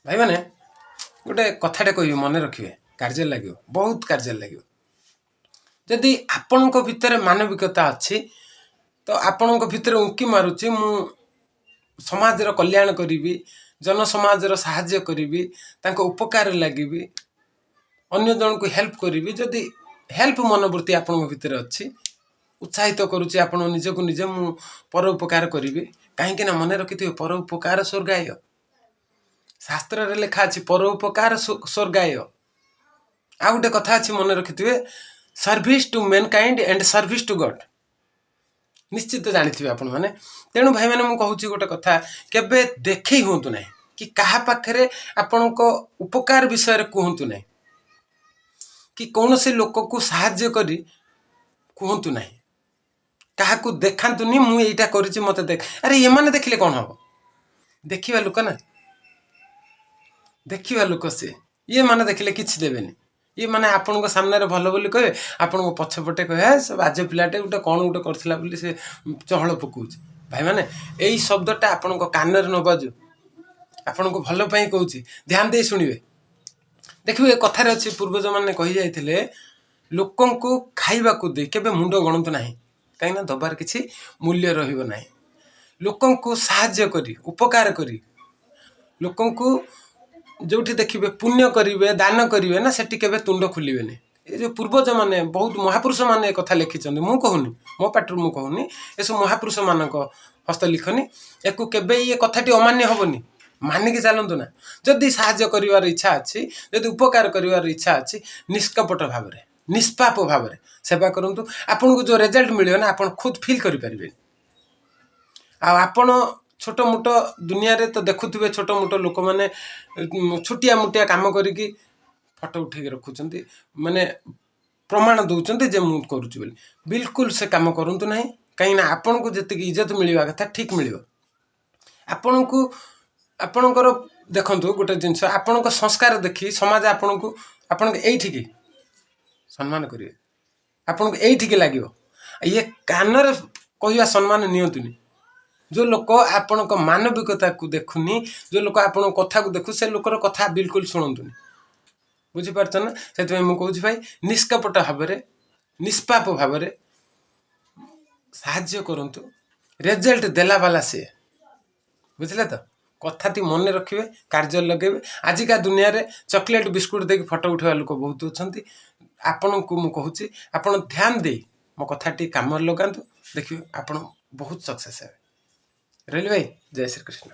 भाई मैंने गोटे कथाटे कह मन रखिए कार्य लगे बहुत कार्य लगे जदि आपण भितर मानविकता अच्छी तो आपण भितर उंकी मारुची मु समाजर कल्याण करी जन समाजर साहाय्य करी उपकार लगी अन्य जन को हेल्प करी जदि हेल्प मनोवृत्ति आपण भितर अच्छी उत्साहित करुच्ची आपण निजक निजे मु परोपकार करी कहीं मन रखि परोपकार स्वर्गाय शास्त्र लिखा अच्छी परोपकार स्वर्गाय आ गोटे कथा अच्छी मन रखि service to mankind and service to God निश्चित जानी आपण मैंने तेणु भाई मैंने मुझे कहूँ गोटे कथा केबे देखई हूँ ना कि क्या पाखे आपण उपकार विषय कहतु ना कि कौन से लोक को साहाय्य करी कहतु ना क्या देखातुनि मुझा कर मत देख अरे ये मैंने देखिले कौन हम देखा लोक ना देखा लोक सी ये मैंने देखिले किसी देवेनि ये मैंने आपण सामने भल बोली कहे आपण पछपटे कहे से बाज पिलाटे गोटे कौन गोटे करथिला बोली से चहल पकाउछ भाई मैंने यही शब्दटा आपण कान न बाजू आपण को भल पाई कहूँ ध्यान दे शुणवे देखिए कथार अच्छी पूर्वज मैंने कही जाइए लोकों को खाइबा दे केबे मुंड गणतु ना कहीं दबार किसी मूल्य रही लोकों को साहाय्य करी उपकार करी लोकों को जो देखिए पुण्य करेंगे दान करेंगे ना सेठी केबे तुंड खोलिए ये जो पूर्वज माने बहुत महापुरुष माने कथा लिखिं मु कहूनी मो पाटू मु कहूनी ये सब महापुरुष मान हस्तलिखनी या केबे ये कथाटी अमान्य हेनी मानिकी चलतु ना जदि साहाय्य कर इच्छा अच्छी जदि उपकार कर इच्छा अच्छी निष्कपट भाव निष्पाप भाव सेवा करूँ आपन को जो रिजल्ट मिले ना आप खुद फिल करें आपण छोट मोट दुनिया रे तो देखुवे छोट मोट लोक मैंने छोटिया मोटिया कम करी फटो उठे रखुंट माने प्रमाण दौरान जे मुझे करुच्ची बोली बिल्कुल से कम करूँ ना कहीं आपण को जी इज्जत मिलवा कथा ठीक मिल आपण को आपणकर देखु गोटे जिनस आपण संस्कार देखी समाज आपण को यही सम्मान करेंगे आपन को यही लगे ये कान कहवा सम्मान नियंतुनि जो लोक आपण मानविकता को देखुनी जो लोक आपण कथा को देखु से लोकर कथा बिल्कुल शुणुनि बुझीपार ना से मुझे भाई निष्कपट भाव निष्पाप भाव साहाय्य करूँ रिजल्ट देला वाला सी बुझे तो कथाटी मन रखिए कार्य लगे आजिका दुनिया रे चॉकलेट बिस्कुट देके फटो उठा लोक बहुत अच्छा आपण को मुझे कहूँ आपण ध्यान दे मो कथाटी काम लगातु देखिए आप बहुत सक्सेस है रही भाई जय श्री कृष्ण।